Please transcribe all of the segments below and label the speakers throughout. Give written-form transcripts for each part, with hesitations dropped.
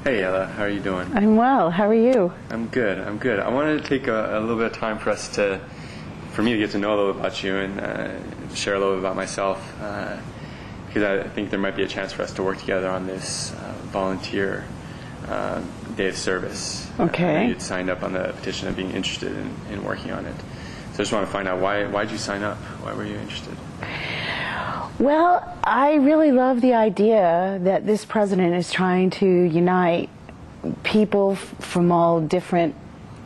Speaker 1: Hey Ella, how are you doing?
Speaker 2: I'm well. How are you?
Speaker 1: I'm good. I wanted to take a little bit of time for me to get to know a little bit about you and share a little bit about myself, because I think there might be a chance for us to work together on this volunteer day of service.
Speaker 2: Okay.
Speaker 1: You'd signed up on the petition of being interested in working on it. So I just want to find out why'd you sign up? Why were you interested?
Speaker 2: Well, I really love the idea that this president is trying to unite people from all different,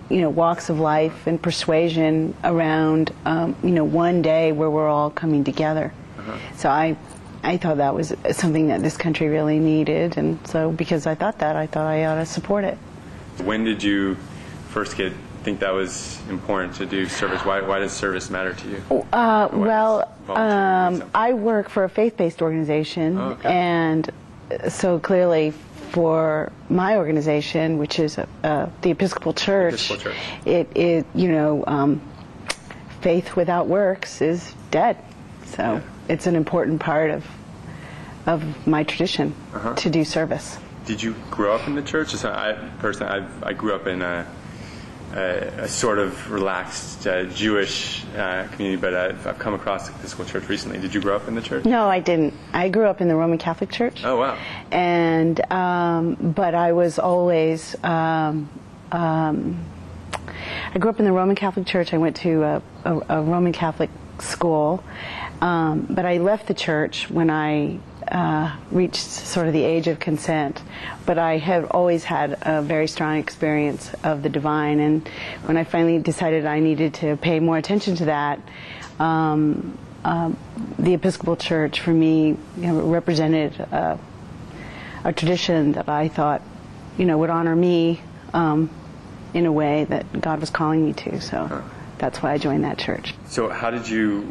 Speaker 2: walks of life and persuasion around, one day where we're all coming together. So I thought that was something that this country really needed, and so because I thought I ought to support it.
Speaker 1: When did you first think that was important to do service? Why does service matter to you?
Speaker 2: I work for a faith-based organization,
Speaker 1: Oh, okay.
Speaker 2: and so clearly for my organization, which is the Episcopal Church, faith without works is dead. So it's an important part of my tradition to do service.
Speaker 1: Did you grow up in the church? I grew up in a sort of relaxed Jewish community, but I've come across the Episcopal Church recently. Did you grow up in the church?
Speaker 2: No, I didn't. I grew up in the Roman Catholic Church.
Speaker 1: Oh, wow.
Speaker 2: And but I was always I grew up in the Roman Catholic Church. I went to a Roman Catholic school, but I left the church when I reached sort of the age of consent. But I have always had a very strong experience of the divine, and when I finally decided I needed to pay more attention to that, the Episcopal Church for me represented a tradition that I thought would honor me in a way that God was calling me to. So that's why I joined that church.
Speaker 1: So how did you,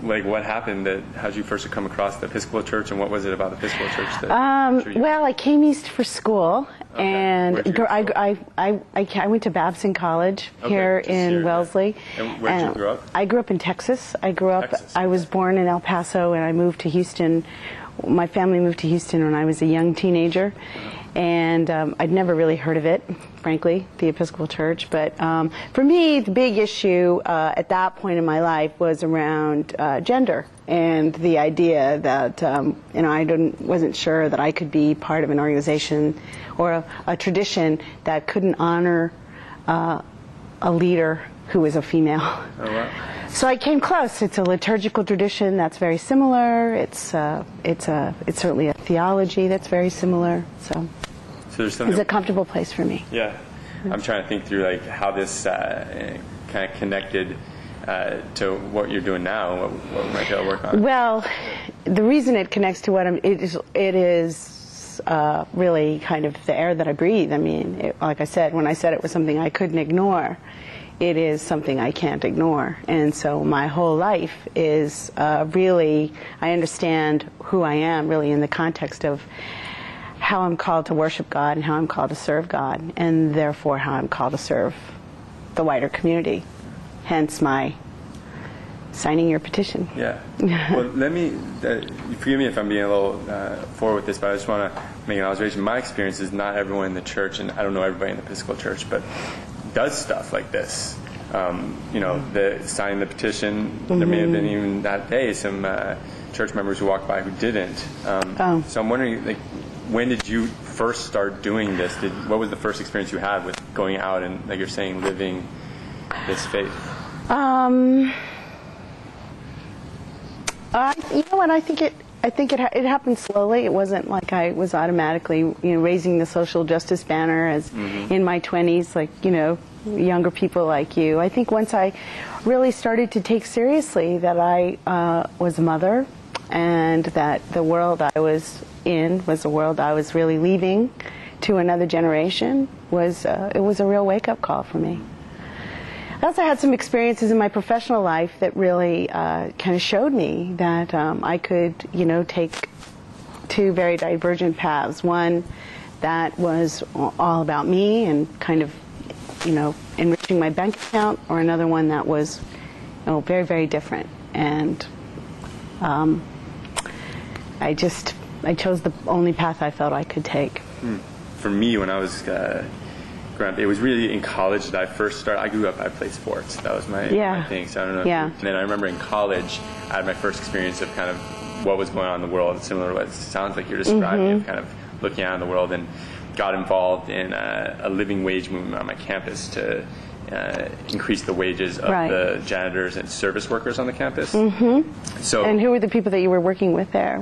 Speaker 1: what happened how did you first come across the Episcopal Church, and what was it about the Episcopal Church that
Speaker 2: well, I came east for school, and
Speaker 1: I
Speaker 2: I went to Babson College here in Wellesley.
Speaker 1: And where did you grow up?
Speaker 2: I grew up in Texas. I was born in El Paso, and I moved to Houston. My family moved to Houston when I was a young teenager. And I'd never really heard of it, frankly, the Episcopal Church. But for me, the big issue at that point in my life was around gender, and the idea that I wasn't sure that I could be part of an organization or a tradition that couldn't honor a leader who was a female.
Speaker 1: Oh, wow.
Speaker 2: So I came close. It's a liturgical tradition that's very similar. It's certainly a theology that's very similar. So
Speaker 1: there's something.
Speaker 2: It's a comfortable place for me.
Speaker 1: Yeah, I'm trying to think through how this kind of connected to what you're doing now. What we might be able to work on.
Speaker 2: Well, the reason it connects to it is really kind of the air that I breathe. I mean, like I said, when I said it was something I couldn't ignore, it is something I can't ignore. And so my whole life is really, I understand who I am really in the context of how I'm called to worship God and how I'm called to serve God, and therefore how I'm called to serve the wider community. Hence my signing your petition.
Speaker 1: Yeah. Well, let me, forgive me if I'm being a little forward with this, but I just want to make an observation. My experience is not everyone in the church, and I don't know everybody in the Episcopal Church, but does stuff like this. The signing the petition. There may have been even that day some church members who walked by who didn't. So I'm wondering, when did you first start doing this? What was the first experience you had with going out and, like you're saying, living this faith?
Speaker 2: You know what? I think it happened slowly. It wasn't like I was automatically, raising the social justice banner as in my 20s, like, younger people like you. I think once I really started to take seriously that I was a mother, and that the world I was in was a world I was really leaving to another generation, it was a real wake-up call for me. I also had some experiences in my professional life that really kind of showed me that I could, take two very divergent paths. One that was all about me and kind of, enriching my bank account, or another one that was, very, very different. And I chose the only path I felt I could take.
Speaker 1: for me, when I was growing up, it was really in college that I first started. I grew up, I played sports. That was my thing. So I don't know.
Speaker 2: Yeah.
Speaker 1: And then I remember in college, I had my first experience of kind of what was going on in the world, similar to what it sounds like you're describing, of kind of looking out in the world, and got involved in a living wage movement on my campus to increase the wages of the janitors and service workers on the campus. So,
Speaker 2: and who were the people that you were working with there?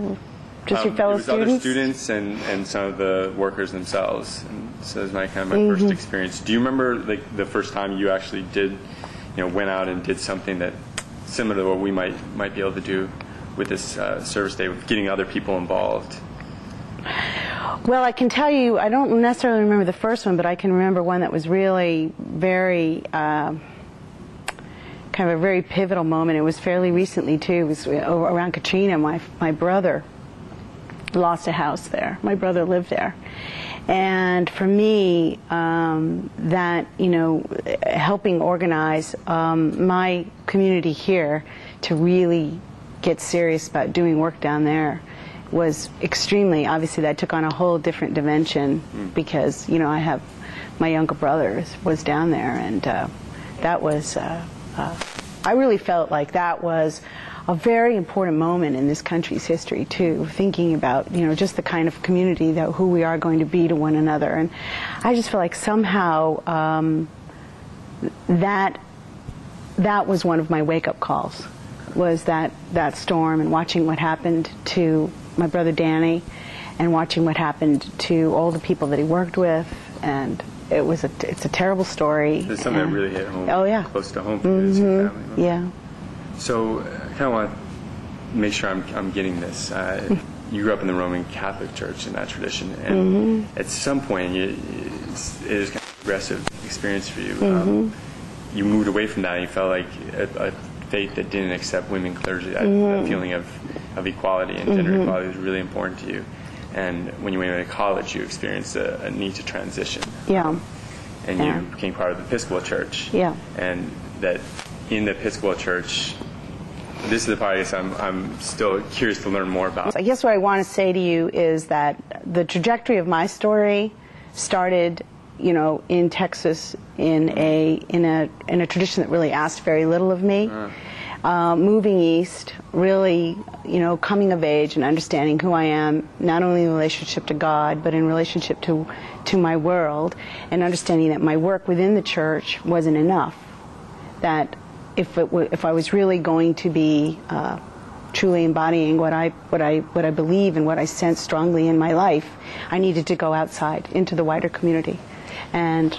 Speaker 2: Just your fellow
Speaker 1: students? Other students and some of the workers themselves. And so it was my first experience. Do you remember like the first time you actually did, went out and did something that similar to what we might be able to do with this service day, with getting other people involved?
Speaker 2: Well, I can tell you, I don't necessarily remember the first one, but I can remember one that was really very, kind of a very pivotal moment. It was fairly recently, too. It was around Katrina. My brother lost a house there. My brother lived there. And for me, that, helping organize my community here to really get serious about doing work down there was extremely, obviously that took on a whole different dimension because, I have, my younger brother was down there, and that was, I really felt like that was a very important moment in this country's history too, thinking about, just the kind of community who we are going to be to one another. And I just feel like somehow that was one of my wake-up calls, was that storm, and watching what happened to my brother Danny, and watching what happened to all the people that he worked with, and it's a terrible story.
Speaker 1: It's something that really hit home.
Speaker 2: Oh yeah,
Speaker 1: close to home for you, family.
Speaker 2: Yeah.
Speaker 1: So I kind of want to make sure I'm getting this. You grew up in the Roman Catholic Church in that tradition, and at some point it is kind of a progressive experience for you. You moved away from that, and you felt like a faith that didn't accept women clergy, that feeling of equality and gender equality was really important to you. And when you went to college, you experienced a need to transition.
Speaker 2: Yeah.
Speaker 1: And you became part of the Episcopal Church.
Speaker 2: Yeah.
Speaker 1: And that in the Episcopal Church, this is the part I guess I'm still curious to learn more about.
Speaker 2: I guess what I want to say to you is that the trajectory of my story started, in Texas in a tradition that really asked very little of me. Moving east, really, coming of age and understanding who I am, not only in relationship to God, but in relationship to my world, and understanding that my work within the church wasn't enough. That if I was really going to be truly embodying what I believe and what I sense strongly in my life, I needed to go outside into the wider community. And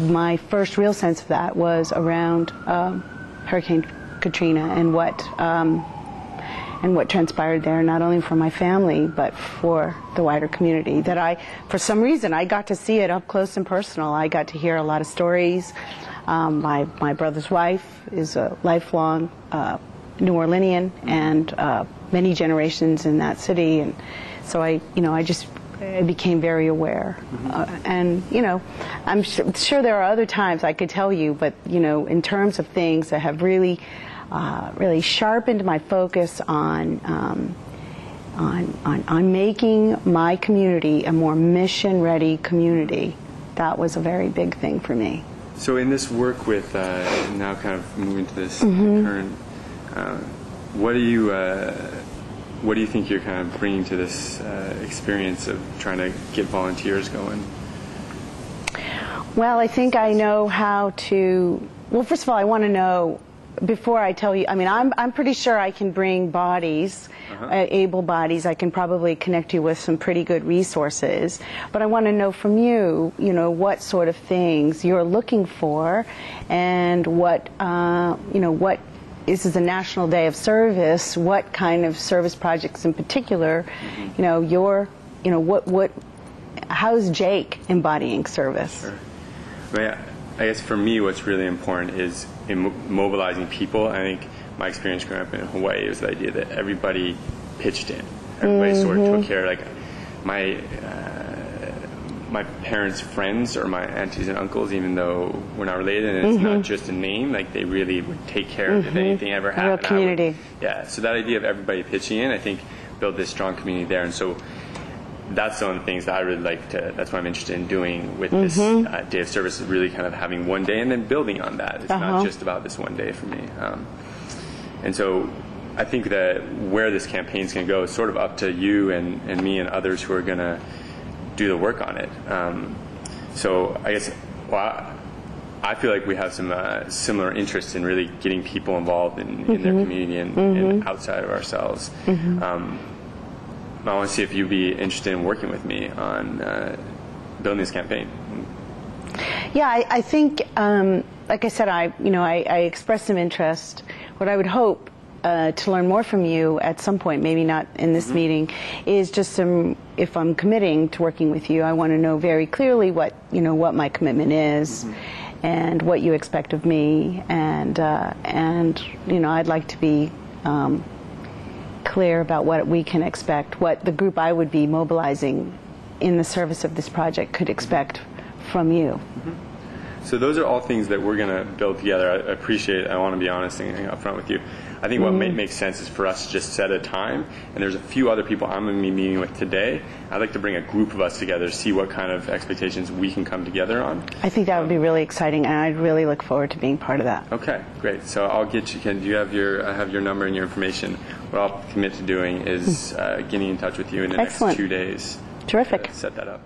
Speaker 2: my first real sense of that was around Hurricane Katrina and what transpired there, not only for my family but for the wider community. That for some reason, I got to see it up close and personal. I got to hear a lot of stories. My brother's wife is a lifelong New Orleanian, and many generations in that city, and so I became very aware. And I'm sure there are other times I could tell you, but in terms of things that have really sharpened my focus on making my community a more mission-ready community, that was a very big thing for me.
Speaker 1: So in this work with now kind of moving to this current, what do you think you're kind of bringing to this experience of trying to get volunteers going?
Speaker 2: Well, I think I know how to. Well, first of all, I want to know, before I tell you, I'm pretty sure I can bring bodies, able bodies. I can probably connect you with some pretty good resources. But I want to know from you, what sort of things you're looking for, and what, what. This is a National Day of Service. What kind of service projects in particular, how's Jake embodying service?
Speaker 1: Sure. I guess for me, what's really important is in mobilizing people. I think my experience growing up in Hawaii was the idea that everybody pitched in. Everybody sort of took care. Like my parents' friends or my aunties and uncles, even though we're not related, and it's not just a name, like they really would take care of if anything ever happened.
Speaker 2: A real community.
Speaker 1: So that idea of everybody pitching in, I think, built this strong community there. And so that's one of the things that I really like to, that's what I'm interested in doing with this day of service, is really kind of having one day and then building on that. It's not just about this one day for me. And so I think that where this campaign is going to go is sort of up to you and me and others who are going to do the work on it. So I guess, I feel like we have some similar interests in really getting people involved in their community and outside of ourselves. I want to see if you'd be interested in working with me on building this campaign.
Speaker 2: Yeah, I think, like I said, I expressed some interest. What I would hope to learn more from you at some point, maybe not in this meeting, is just if I'm committing to working with you, I want to know very clearly what my commitment is and what you expect of me, and I'd like to be clear about what we can expect, what the group I would be mobilizing in the service of this project could expect from you.
Speaker 1: So those are all things that we're going to build together. I appreciate it. I want to be honest and up front with you. I think what makes sense is for us to just set a time, and there's a few other people I'm going to be meeting with today. I'd like to bring a group of us together to see what kind of expectations we can come together on.
Speaker 2: I think that would be really exciting, and I'd really look forward to being part of that.
Speaker 1: Okay, great. So I'll get you. Do you have I have your number and your information. What I'll commit to doing is getting in touch with you in the next 2 days.
Speaker 2: Terrific.
Speaker 1: To set that up.